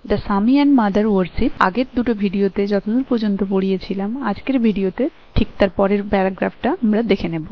The স্বামী and mother worship আগের দুটো ভিডিওতে যতদূর পর্যন্ত পড়িয়েছিলাম, আজকের ভিডিওতে ঠিক তার পরের প্যারাগ্রাফটা আমরা দেখে নেব।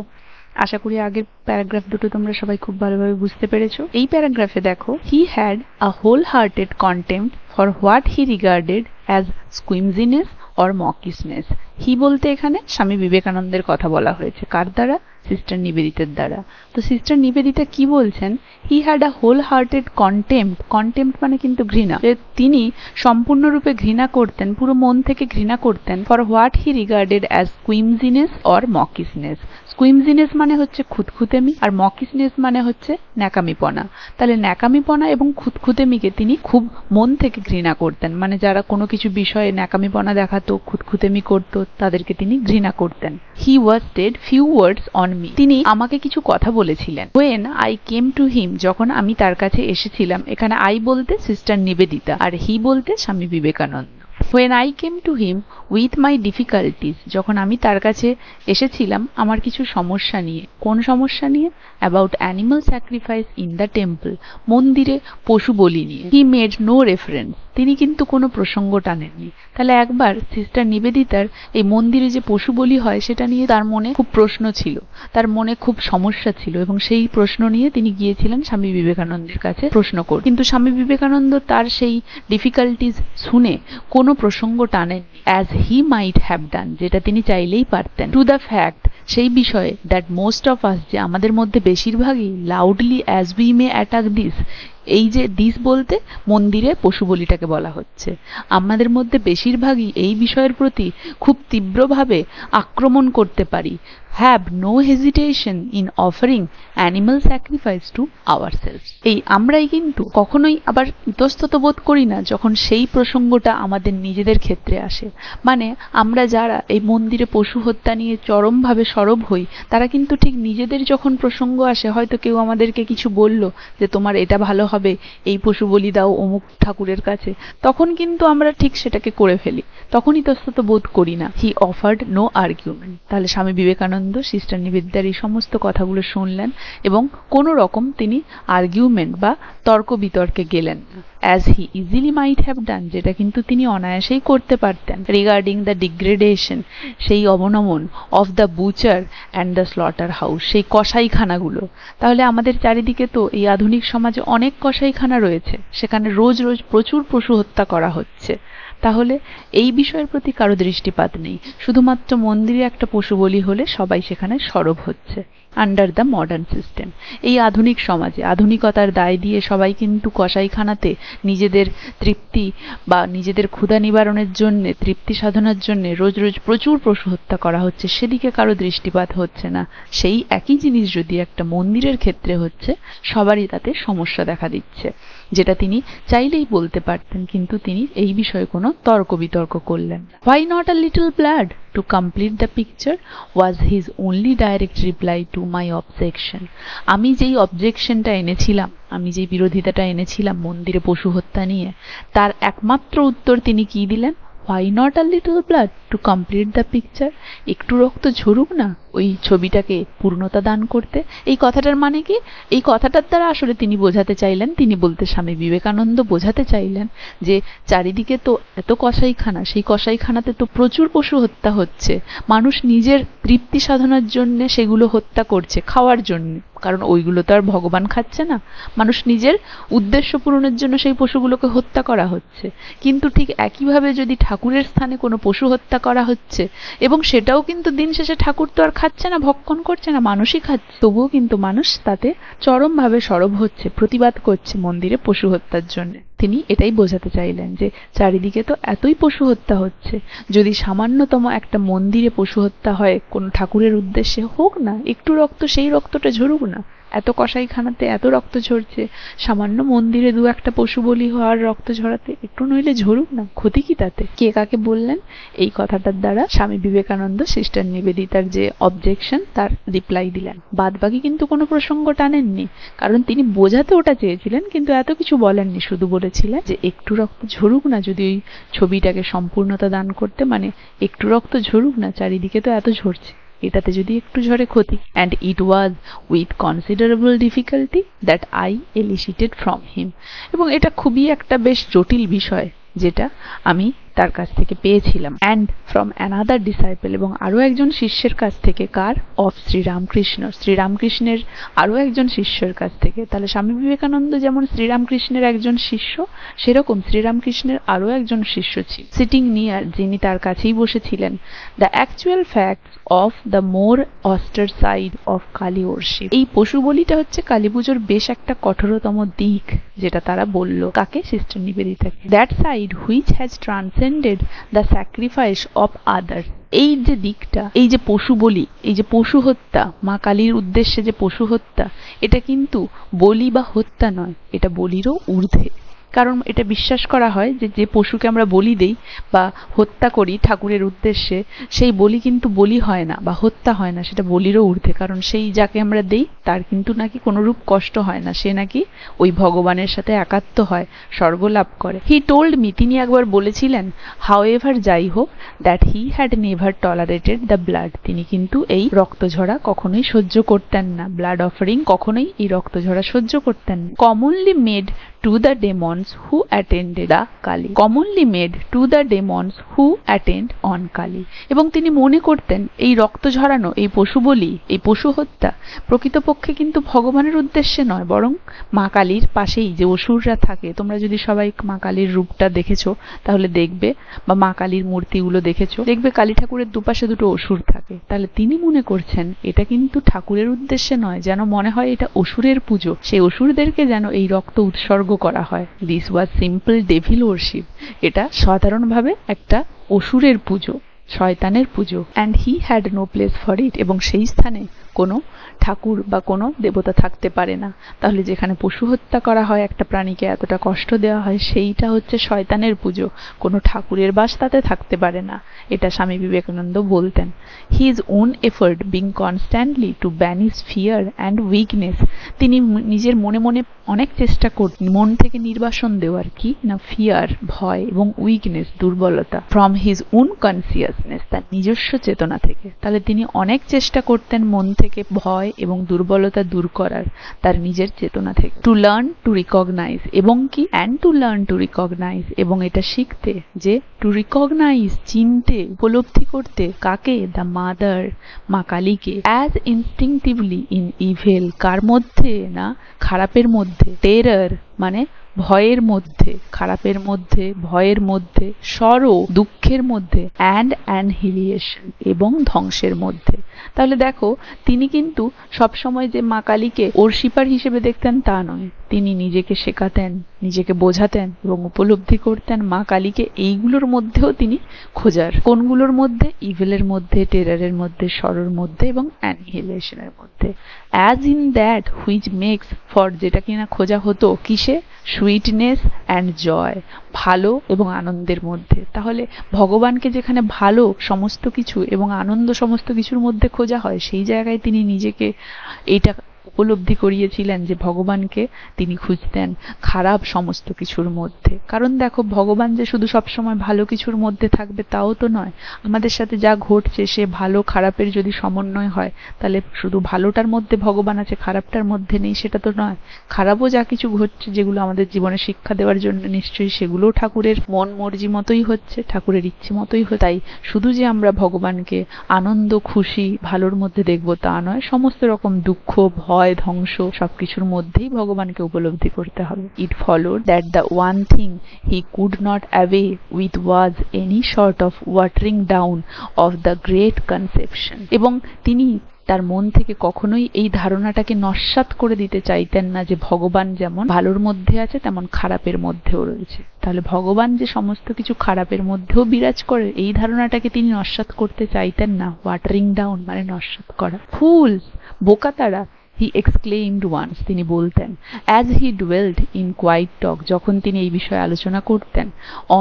আশা করি আগের প্যারাগ্রাফ দুটো তোমরা সবাই খুব ভালোভাবে বুঝতে পেরেছো। এই প্যারাগ্রাফে দেখো, he had a whole hearted contempt for what he regarded as squeamishness or mawkishness. He বলতে এখানে স্বামী বিবেকানন্দের কথা বলা হয়েছে। কার দ্বারা? সিস্টার নিবেদিতার দ্বারা। তো সিস্টার নিবেদিতা কি বলছেন? He had a whole hearted contempt. Contempt মানে কিন্তু ঘৃণা। তিনি সম্পূর্ণরূপে ঘৃণা করতেন, পুরো মন থেকে ঘৃণা করতেন for what he regarded as squeamishness or mawkishness. Squeamishness মানে হচ্ছে খুঁতখুঁতেমি, আর মকিসনেস মানে হচ্ছে ন্যাকামিপনা। তাহলে ন্যাকামিপনা এবং খুঁতখুঁতেমিকে তিনি খুব মন থেকে ঘৃণা করতেন। মানে যারা কোনো কিছু বিষয়ে ন্যাকামিপনা দেখাতো, খুঁতখুঁতেমি করতো, তাদেরকে তিনি ঘৃণা করতেন। He was said few words on me. তিনি আমাকে কিছু কথা বলেছিলেন। When I came to him, যখন আমি তার কাছে এসেছিলাম। এখানে আই বলতে সিস্টার নিবেদিতা, আর হি বলতে Swami Vivekananda. When I came to him with my difficulties, যখন আমি তার কাছে এসেছিলাম আমার কিছু সমস্যা নিয়ে। কোন সমস্যা নিয়ে? About animal sacrifice in the temple, মন্দিরে পশু বলি নিয়ে। He made no reference, তিনি কিন্তু কোনো প্রসঙ্গ টানেননি। তাহলে একবার সিস্টার নিবেদিতার এই মন্দিরে যে পশু বলি হয় সেটা নিয়ে তার মনে খুব প্রশ্ন ছিল, তার মনে খুব সমস্যা ছিল, এবং সেই প্রশ্ন নিয়ে তিনি গিয়েছিলেন স্বামী বিবেকানন্দের কাছে প্রশ্ন করতে। কিন্তু স্বামী বিবেকানন্দ তার সেই ডিফিকাল্টিজ শুনে কোনো প্রসঙ্গ টানেননি, as he might have done, যেটা তিনি চাইলেই পারতেন। টু দ্য ফ্যাক্ট, সেই বিষয়ে, দ্যাট মোস্ট অফ আস, যে আমাদের মধ্যে বেশিরভাগই, loudly as we may attack this, এই যে দিস বলতে মন্দিরে পশু বলিটাকে বলা হচ্ছে, আমাদের মধ্যে বেশিরভাগই এই বিষয়ের প্রতি খুব তীব্রভাবে আক্রমণ করতে পারি। Have no hesitation in offering animal sacrifice to ourselves. এই আমরাই কিন্তু কখনোই আবার ইতস্তত বোধ করি না যখন সেই প্রসঙ্গটা আমাদের নিজেদের ক্ষেত্রে আসে। মানে আমরা যারা এই মন্দিরে পশু হত্যা নিয়ে চরমভাবে সরব হই, তারা কিন্তু ঠিক নিজেদের যখন প্রসঙ্গ আসে, হয়তো কেউ আমাদেরকে কিছু বলল যে তোমার এটা ভালো হবে, এই পশু বলি দাও অমুক ঠাকুরের কাছে, তখন কিন্তু আমরা ঠিক সেটাকে করে ফেলি, তখন ইতস্তত বোধ করি না। He offered no argument. তাহলে স্বামী বিবেকানন্দ সিস্টার নিবেদিতার এই সমস্ত কথাগুলো শুনলেন এবং কোনো রকম তিনি আর্গুমেন্ট বা তর্ক বিতর্কে গেলেন না, as he easily might have done, যেটা কিন্তু তিনি অনায়াসেই করতে পারতেন। রিগার্ডিং দ্য ডিগ্রেডেশন, সেই অবনমন, of the butcher and the slaughterhouse, সেই কসাইখানাগুলো। তাহলে আমাদের চারিদিকে তো এই আধুনিক সমাজে অনেক কসাইখানা রয়েছে, সেখানে রোজ রোজ প্রচুর পশু হত্যা করা হচ্ছে। তাহলে এই বিষয়ের প্রতি কারো দৃষ্টিপাত নেই, শুধুমাত্র মন্দিরে একটা পশু বলি হলে সবাই সেখানে সরব হচ্ছে। আন্ডার দ্য মডার্ন সিস্টেম, এই আধুনিক সমাজে আধুনিকতার দায় দিয়ে সবাই কিন্তু কসাইখানাতে নিজেদের তৃপ্তি বা নিজেদের ক্ষুধা নিবারণের জন্য, তৃপ্তি সাধনার জন্য রোজ রোজ প্রচুর পশু হত্যা করা হচ্ছে, সেদিকে কারো দৃষ্টিপাত হচ্ছে না। সেই একই জিনিস যদি একটা মন্দিরের ক্ষেত্রে হচ্ছে, সবারই তাতে সমস্যা দেখা দিচ্ছে, যেটা তিনি চাইলেই বলতে পারতেন, কিন্তু তিনি এই বিষয়ে কোনো তর্ক বিতর্ক করলেন না। Why not a little blood to complete the picture was his only direct reply to my objection. আমি যেই অবজেকশনটা এনেছিলাম, আমি যেই বিরোধিতাটা এনেছিলাম মন্দিরে পশু হত্যা নিয়ে, তার একমাত্র উত্তর তিনি কি দিলেন? Why not a little blood to complete the picture? একটু রক্ত ঝরুক না ওই ছবিটাকে পূর্ণতা দান করতে। এই কথাটার মানে কি? এই কথাটার দ্বারা আসলে তিনি বোঝাতে চাইলেন, তিনি বলতে স্বামী বিবেকানন্দ বোঝাতে চাইলেন যে চারিদিকে তো এত কসাইখানা, সেই কসাইখানাতে তো প্রচুর পশু হত্যা হচ্ছে, মানুষ নিজের তৃপ্তি সাধনার জন্য সেগুলো হত্যা করছে, খাওয়ার জন্য, কারণ ওইগুলো তো আর ভগবান খাচ্ছে না, মানুষ নিজের উদ্দেশ্য পূরণের জন্য সেই পশুগুলোকে হত্যা করা হচ্ছে। কিন্তু ঠিক একইভাবে যদি ঠাকুরের স্থানে কোনো পশু হত্যা করা হচ্ছে, এবং সেটাও কিন্তু দিন শেষে ঠাকুর তো আর খাচ্ছে না, ভক্ষণ করছে না, মানুষই খাচ্ছে, তবুও কিন্তু মানুষ তাতে চরমভাবে সরব হচ্ছে, প্রতিবাদ করছে মন্দিরে পশু হত্যার জন্য। তিনি এটাই বোঝাতে চাইলেন যে চারিদিকে তো এতই পশু হত্যা হচ্ছে, যদি সামান্যতম একটা মন্দিরে পশু হত্যা হয় কোনো ঠাকুরের উদ্দেশ্যে, হোক না একটু রক্ত, সেই রক্তটা ঝরুক না। এত কসাইখানাতে এত রক্ত ঝরছে, সামান্য মন্দিরে দু একটা পশু বলি হওয়ার রক্ত ঝরাতে একটু নইলে ঝরুক না, ক্ষতি কি তাতে? কে কাকে বললেন? এই কথাটার দ্বারা স্বামী বিবেকানন্দ সিস্টার নিবেদিতার যে অবজেকশন তার রিপ্লাই দিলেন। বাদ বাকি কিন্তু কোনো প্রসঙ্গ টানেননি, কারণ তিনি বোঝাতে ওটা চেয়েছিলেন, কিন্তু এত কিছু বলেননি, শুধু বলেছিলেন যে একটু রক্ত ঝরুক না যদি ওই ছবিটাকে সম্পূর্ণতা দান করতে, মানে একটু রক্ত ঝরুক না, চারিদিকে তো এত ঝরছে। এটাতে যদি একটু ঝরে ক্ষতি। And it was with considerable difficulty that I elicited from him. এবং এটা খুবই একটা বেশ জটিল বিষয় যেটা আমি তার কাছ থেকে পেয়েছিলাম। অ্যান্ড ফ্রম অ্যানাদার ডিসাইপল, এবং আরো একজন শিষ্যের কাছ থেকে। কার? অফ শ্রীরামকৃষ্ণ, শ্রীরামকৃষ্ণের আরো একজন শিষ্যের কাছ থেকে। তাহলে স্বামী বিবেকানন্দ যেমন শ্রীরামকৃষ্ণের একজন শিষ্য, সেরকম শ্রীরামকৃষ্ণের আরো একজন শিষ্য ছিল সিটিং নিয়ার, যিনি তার কাছেই বসেছিলেন। The actual facts of the more austere side of Kali worship. এই পশু বলিটা হচ্ছে কালী পুজোর বেশ একটা কঠোরতম দিক, যেটা তারা বলল কাকে? সিস্টার নিবেদিতাকে। That side which has transcended the sacrifice of others. এই যে দিকটা, এই যে পশু বলি, এই যে পশু হত্যা, মা কালীর উদ্দেশ্যে যে পশু হত্যা, এটা কিন্তু বলি বা হত্যা নয়, এটা বলিরও ঊর্ধ্বে। কারণ এটা বিশ্বাস করা হয় যে যে পশুকে আমরা বলি দেই বা হত্যা করি ঠাকুরের উদ্দেশ্যে, সেই বলি কিন্তু বলি হয় না বা হত্যা হয় না, সেটা বলিরও ঊর্ধ্বে। কারণ সেই যাকে আমরা দেই তার কিন্তু নাকি কোনোরূপ কষ্ট হয় না, সে নাকি ওই ভগবানের সাথে একাত্ম হয়, স্বর্গ লাভ করে। হি টোল্ড মি, তিনি একবার বলেছিলেন, হাউএভার যাই হোক, that he had never tolerated the blood. তিনি কিন্তু এই রক্তঝরা কখনোই সহ্য করতেন না, ব্লাড অফারিং কখনোই এই রক্তঝরা সহ্য করতেন না। Commonly made to the demons who attended the Kali, commonly made to the demons who attend on Kali। এবং তিনি মনে করতেন এই রক্ত ঝরানো, এই পশু বলি, এই পশু হত্যা প্রকৃতপক্ষে কিন্তু ভগবানের উদ্দেশ্যে নয়, বরং মা কালীর পাশেই যে অসুররা থাকে, তোমরা যদি সবাই মা কালীর রূপটা দেখেছো তাহলে দেখবে, বা মা কালীর মূর্তিগুলো দেখেছো, দেখবে কালী ঠাকুরের দুপাশে দুটো অসুর থাকে। তাহলে তিনি মনে করছেন এটা কিন্তু ঠাকুরের উদ্দেশ্যে নয়, যেন মনে হয় এটা অসুরের পুজো, সেই অসুরদেরকে যেন এই রক্ত উৎসর্গ করা হয়। This was simple devil worship, এটা সাধারণভাবে একটা অসুরের পুজো, শয়তানের পুজো। And he had no place for it, এবং সেই স্থানে কোনো ঠাকুর বা কোনো দেবতা থাকতে পারে না। তাহলে যেখানে পশু হত্যা করা হয়, একটা প্রাণীকে এতটা কষ্ট দেওয়া হয়, সেইটা হচ্ছে শয়তানের পুজো, কোনো ঠাকুরের বাস তাতে থাকতে পারে না, এটা স্বামী বিবেকানন্দ বলতেন। His own effort being constantly to banish fear and weakness, তিনি নিজের মনে মনে অনেক চেষ্টা করতেন মন থেকে নির্বাসন দেওয়ার, কি না, ফিয়ার ভয়, এবং উইকনেস দুর্বলতা, ফ্রম হিজ ওন কনসিয়াসনেস, তার নিজস্ব চেতনা থেকে। তাহলে তিনি অনেক চেষ্টা করতেন মন থেকে ভয় এবং দুর্বলতা দূর করার, তার নিজের চেতনা থেকে। টু লার্ন টু রিকগনাইজ, এবং কি, and to learn to recognise, এবং এটা শিখতে যে টু রিকগনাইজ, চিনতে, উপলব্ধি করতে, কাকে? দ্য মাদার, মা কালীকে। অ্যাজ ইনস্টিংটিভলি ইন ইভেল, কার মধ্যে? না, খারাপের মধ্যে। টেরার মানে ভয়ের মধ্যে, খারাপের মধ্যে, ভয়ের মধ্যে। সরো দুঃখের মধ্যে। অ্যান্ড অ্যানহিলিয়েশন, এবং ধ্বংসের মধ্যে। তাহলে দেখো, তিনি কিন্তু সবসময় যে মা কালীকে ওরশিপার হিসেবে দেখতেন তা নয়, তিনি নিজেকে শেখাতেন, নিজেকে বোঝাতেন এবং উপলব্ধি করতেন মা কালীকে এইগুলোর মধ্যেও তিনি খোঁজার। কোনগুলোর মধ্যে? ইভিলের মধ্যে, টেরারের মধ্যে, সরোর মধ্যে এবং অ্যানহিলেশনের মধ্যে। As in that which makes for, যেটা কিনা খোঁজা হতো কিসে? সুইটনেস অ্যান্ড জয়, ভালো এবং আনন্দের মধ্যে। তাহলে ভগবানকে যেখানে ভালো সমস্ত কিছু এবং আনন্দ সমস্ত কিছুর মধ্যে খোঁজা হয়, সেই জায়গায় তিনি নিজেকে এইটা উপলব্ধি করিয়েছিলেন যে ভগবানকে তিনি খুঁজতেন খারাপ সমস্ত কিছুর মধ্যে। কারণ দেখো, ভগবান যে শুধু সবসময় ভালো কিছুর মধ্যে থাকবে তাও তো নয়। আমাদের সাথে যা ঘটছে সে ভালো খারাপের যদি সমন্বয় হয়, তাহলে শুধু ভালোটার মধ্যে ভগবান আছে, খারাপটার মধ্যে নেই, সেটা তো নয়। খারাপও যা কিছু ঘটছে, যেগুলো আমাদের জীবনে শিক্ষা দেওয়ার জন্য, নিশ্চয়ই সেগুলোও ঠাকুরের মন মর্জি মতোই হচ্ছে, ঠাকুরের ইচ্ছে মতোই হচ্ছে। তাই শুধু যে আমরা ভগবানকে আনন্দ, খুশি, ভালোর মধ্যে দেখবো তা নয়, সমস্ত রকম দুঃখ, ভয়, ধ্বংস সবকিছুর মধ্যেই ভগবানকে উপলব্ধি করতে হবে। It followed that the one thing he could not away with was any sort of watering down of the great conception, এবং তিনি তার মন থেকে কখনোই এই ধারণাটাকে নস্যাৎ করে দিতে চাইতেন না যে ভগবান যেমন ভালোর মধ্যে আছে তেমন খারাপের মধ্যেও রয়েছে। তাহলে ভগবান যে সমস্ত কিছু খারাপের মধ্যেও বিরাজ করে, এই ধারণাটাকে তিনি নস্যাৎ করতে চাইতেন না। ওয়াটারিং ডাউন মানে নস্যাৎ করা। ফুলস, বোকা তারা, he exclaimed once, তিনি বলতেন, as he dwelled in quiet talk, যখন তিনি এই বিষয়ে আলোচনা করতেন,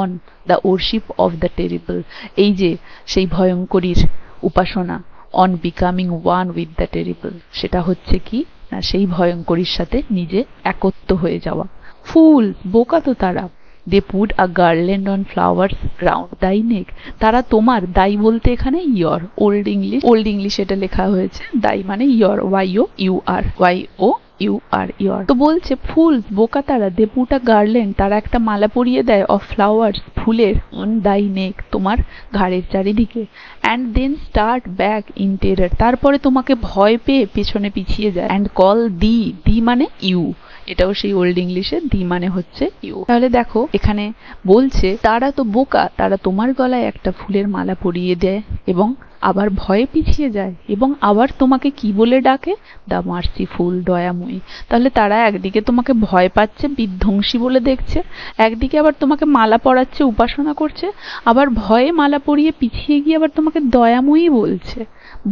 on the worship of the terrible, এই যে সেই ভয়ঙ্করীর উপাসনা, on becoming one with the terrible, সেটা হচ্ছে কি না, সেই ভয়ঙ্করীর সাথে নিজে একত্ব হয়ে যাওয়া। ফুল, বোকা তো তারা, they put a garland on flowers round thy neck. তারা তোমার, দাই বলতে এখানে ইয়র, ওল্ড ইংলিশ এটা লেখা হয়েছে, দাই মানে ইয়র, ওয়াই ও ইউর। তো বলছে ফুলস, বোকা তারা, দে পুট আ গার্ল্যান্ড, তারা একটা মালা পরিয়ে দেয়, অফ ফ্লাওয়ার্স, ফুলের, অন দাই নেক, তোমার ঘাড়ের চারিদিকে, and then start back in terror, তারপরে তোমাকে ভয় পেয়ে পেছনে পিছিয়ে যায়, অ্যান্ড কল দি, দি মানে ইউ, এটাও সেই ওল্ড ইংলিশে, দি মানে হচ্ছে ইউ। তাহলে দেখো এখানে বলছে তারা তো বোকা, তারা তোমার গলায় একটা ফুলের মালা পরিয়ে দেয় এবং আবার ভয়ে পিছিয়ে যায়, এবং আবার তোমাকে কি বলে ডাকে, দ্য মার্সিফুল, দয়াময়ী। তাহলে তারা একদিকে তোমাকে ভয় পাচ্ছে, বিধ্বংসী বলে দেখছে, একদিকে আবার তোমাকে মালা পরাচ্ছে, উপাসনা করছে, আবার ভয়ে মালা পরিয়ে পিছিয়ে গিয়ে আবার তোমাকে দয়াময়ী বলছে।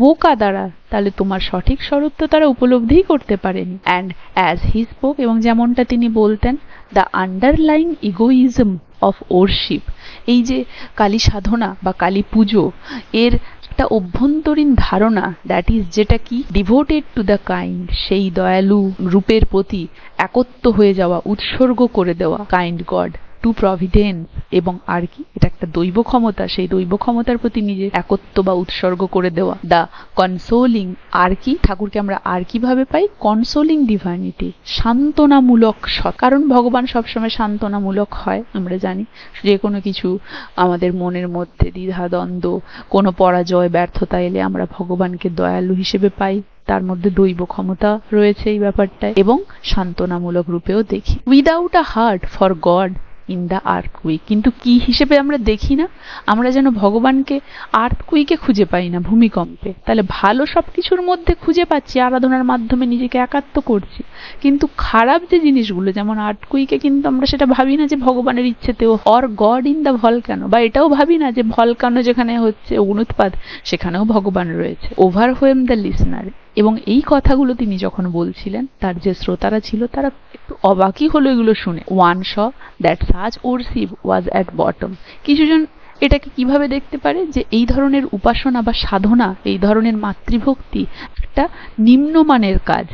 বোকা তারা, তাহলে তোমার সঠিক স্বরূপ তো তারা উপলব্ধিই করতে পারেনি। অ্যান্ড অ্যাজ হি স্পোক, এবং যেমনটা তিনি বলতেন, the underlying egoism of worship, এই যে কালী সাধনা বা কালী পুজো, এর একটা অভ্যন্তরীণ ধারণা, দ্যাট ইজ, যেটা কি, ডিভোটেড টু দ্য কাইন্ড, সেই দয়ালু রূপের প্রতি একত্ব হয়ে যাওয়া, উৎসর্গ করে দেওয়া, কাইন্ড গড, টু প্রভিডেন্স, এবং আর কি, এটা একটা দৈব ক্ষমতা, সেই দৈব ক্ষমতার প্রতি নিজে একত্ব বা উৎসর্গ করে দেওয়া, দ্য কনসোলিং, আর কি, ঠাকুরকে আমরা আর কিভাবে পাই, কনসোলিং ডিভাইনিটি, সান্ত্বনামূলক সৎ, কারণ ভগবান সবসময় সান্ত্বনামূলক হয়, আমরা জানি, যে কোনো কিছু আমাদের মনের মধ্যে দ্বিধা দ্বন্দ্ব, কোনো পরাজয় ব্যর্থতা এলে আমরা ভগবানকে দয়ালু হিসেবে পাই, তার মধ্যে দৈব ক্ষমতা রয়েছে এই ব্যাপারটায়, এবং সান্ত্বনামূলক রূপেও দেখি। Without a heart for god in the earthquake, কিন্তু কি হিসেবে আমরা দেখি না, আমরা যেন ভগবানকে আর্থকুইকে খুঁজে পাই না, ভূমিকম্পে। তাহলে ভালো সবকিছুর মধ্যে খুঁজে পাচ্ছি, আরাধনার মাধ্যমে নিজেকে একাত্ম করছি, কিন্তু খারাপ যে জিনিসগুলো, যেমন আর্থকুইকে, কিন্তু আমরা সেটা ভাবি না যে ভগবানের ইচ্ছেতেও, or God in the volcano, বা এটাও ভাবি না যে ভলকানো যেখানে হচ্ছে অগ্নুৎপাত, সেখানেও ভগবান রয়েছে। ওভারওয়েলম দ্য লিসনার, এবং এই কথাগুলো তিনি যখন বলছিলেন, তার যে শ্রোতারা ছিল তারা একটু অবাকই হলো এগুলো শুনে। One saw that such worship was at bottom, কিছুজন এটাকে কিভাবে দেখতে পারে, যে এই ধরনের উপাসনা বা সাধনা, এই ধরনের মাতৃভক্তি একটা নিম্নমানের কাজ,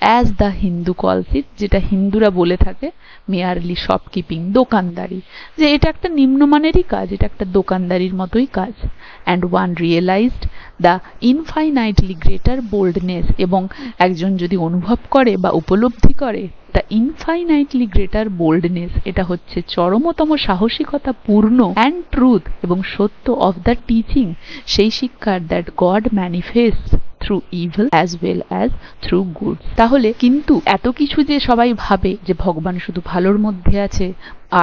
অ্যাজ দ্য হিন্দু কলস ইট, যেটা হিন্দুরা বলে থাকে মেয়ারলি শপকিপিং, দোকানদারি, যে এটা একটা নিম্নমানেরই কাজ, এটা একটা দোকানদারির মতোই কাজ। And one realised the infinitely greater boldness, এবং একজন যদি অনুভব করে বা উপলব্ধি করে দ্য ইনফাইনাইটলি গ্রেটার বোল্ডনেস, এটা হচ্ছে চরমতম সাহসিকতা পূর্ণ, অ্যান্ড ট্রুথ, এবং সত্য, অফ দ্য টিচিং, সেই শিক্ষার, that god manifest through evil as well as through good. তাহলে কিন্তু এত কিছু যে সবাই ভাবে যে ভগবান শুধু ভালোর মধ্যে আছে,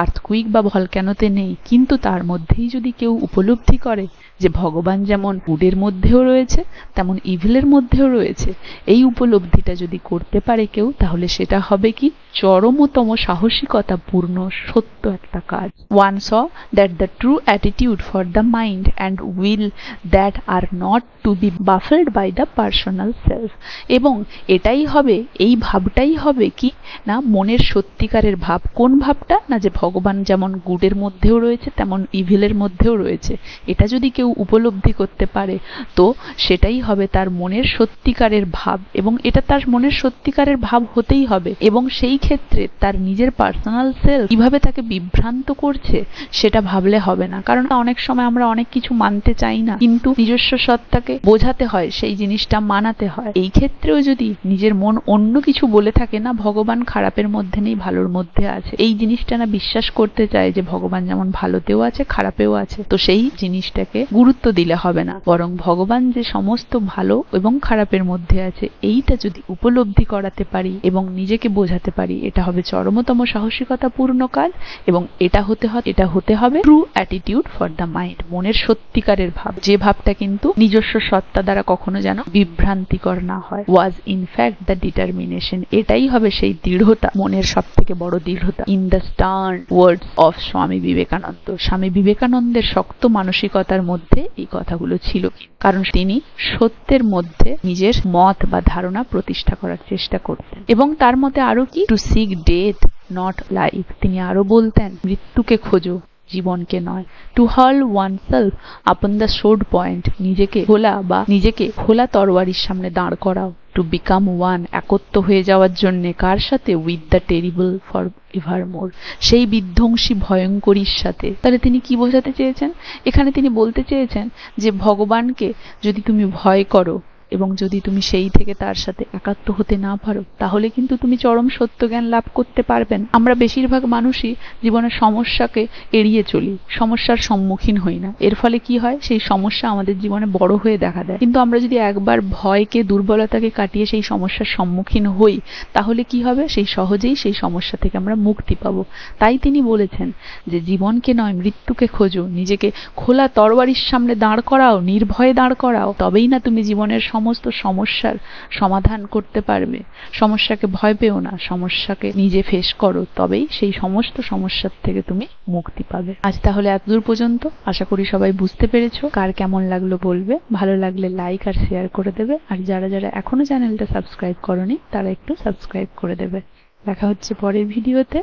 আর্থকুইক বা ভলক্যানোতে নেই, কিন্তু তার মধ্যেই যদি কেউ উপলব্ধি করে যে ভগবান যেমন গুডের মধ্যেও রয়েছে তেমন ইভিলের মধ্যেও রয়েছে, এই উপলব্ধিটা যদি করতে পারে কেউ, তাহলে সেটা হবে কি, চরমতম সাহসিকতা পূর্ণ সত্য একটা কাজ। One saw that the true attitude for the mind and will that are not to be baffled by the personal self, এবং এটাই হবে, এই ভাবটাই হবে কি না, মনের সত্যিকারের ভাব। কোন ভাবটা না, যে ভগবান যেমন গুডের মধ্যেও রয়েছে তেমন ইভিলের মধ্যেও রয়েছে, এটা যদি কেউ উপলব্ধি করতে পারে, তো সেটাই হবে তার মনের সত্যিকারের ভাব, এবং এটা তার মনের সত্যিকারের ভাব হতেই হবে। এবং সেই ক্ষেত্রে তার নিজের পার্সোনাল সেলফ কিভাবে তাকে বিভ্রান্ত করছে সেটা ভাবলে হবে না, কারণ অনেক সময় আমরা অনেক কিছু মানতে চাই না, কিন্তু নিজস্ব সত্তাকে বোঝাতে হয়, সেই জিনিসটা মানাতে হয়। এই ক্ষেত্রেও যদি নিজের মন অন্য কিছু বলে থাকে, না ভগবান খারাপের মধ্যে নেই, ভালোর মধ্যে আছে, এই জিনিসটা না বিশ্বাস করতে চায় যে ভগবান যেমন ভালোতেও আছে খারাপেও আছে, তো সেই জিনিসটাকে গুরুত্ব দিলে হবে না, বরং ভগবান যে সমস্ত ভালো এবং খারাপের মধ্যে আছে, এইটা যদি উপলব্ধি করাতে পারি এবং নিজেকে বোঝাতে পারি, এটা হবে চরমতম সাহসিকতা পূর্ণ কাজ, এবং এটা হতে হবে true attitude for the mind, মনের সত্যিকারের ভাব, যে ভাবটা কিন্তু নিজস্ব সত্তা দ্বারা কখনো যেন বিভ্রান্তিকর না হয়। ওয়াজ ইনফ্যাক্ট দ্য ডিটারমিনেশন, এটাই হবে সেই দৃঢ়তা, মনের সব থেকে বড় দৃঢ়তা। In the stern words of Swami Vivekananda, স্বামী বিবেকানন্দের শক্ত মানসিকতার মধ্যে এই কথাগুলো ছিল, কারণ তিনি সত্যের মধ্যে নিজের মত বা ধারণা প্রতিষ্ঠা করার চেষ্টা করতেন। এবং তার মতে আরো কি, to seek death not life, তিনি আরো বলতেন মৃত্যুকে খোঁজো জীবনকে নয়। To hurl oneself upon the sword point, নিজেকে খোলা তরবারির সামনে দাঁড় করাও। টু বিকাম ওয়ান, একত্ব হয়ে যাওয়ার জন্যে কার সাথে? উইথ দ্য টেরিবল ফর এভারমোর, সেই বিধ্বংসী ভয়ঙ্করীর সাথে। তাহলে তিনি কি বোঝাতে চেয়েছেন? এখানে তিনি বলতে চেয়েছেন যে ভগবানকে যদি তুমি ভয় করো এবং যদি তুমি সেই থেকে তার সাথে একাত্ম হতে না পারো, তাহলে কিন্তু তুমি চরম সত্য জ্ঞান লাভ করতে পারবে না। আমরা বেশিরভাগ মানুষই জীবনের সমস্যাকে এড়িয়ে চলি, সমস্যার সম্মুখীন হই না। এর ফলে কি হয়? সেই সমস্যা আমাদের জীবনে বড় হয়ে দেখা দেয়। কিন্তু আমরা যদি একবার ভয়কে, দুর্বলতাকে কাটিয়ে সেই সমস্যার সম্মুখীন হই, তাহলে কি হবে? সেই সহজেই সেই সমস্যা থেকে আমরা মুক্তি পাবো। তাই তিনি বলেছেন যে জীবনকে নয়, মৃত্যুকে খোঁজো, নিজেকে খোলা তরবারির সামনে দাঁড় করাও, নির্ভয়ে দাঁড় করাও, তবেই না তুমি জীবনের সমস্ত সমস্যার সমাধান করতে পারবে। সমস্যাকে ভয় পেও না, সমস্যাকে নিজে ফেস করো, তবেই সেই সমস্ত সমস্যার থেকে তুমি মুক্তি পাবে। আজ তাহলে এতদূর পর্যন্ত। আশা করি সবাই বুঝতে পেরেছো। কার কেমন লাগলো বলবে, ভালো লাগলে লাইক আর শেয়ার করে দেবে, আর যারা যারা এখনো চ্যানেলটা সাবস্ক্রাইব করোনি তারা একটু সাবস্ক্রাইব করে দেবে। দেখা হচ্ছে পরের ভিডিওতে।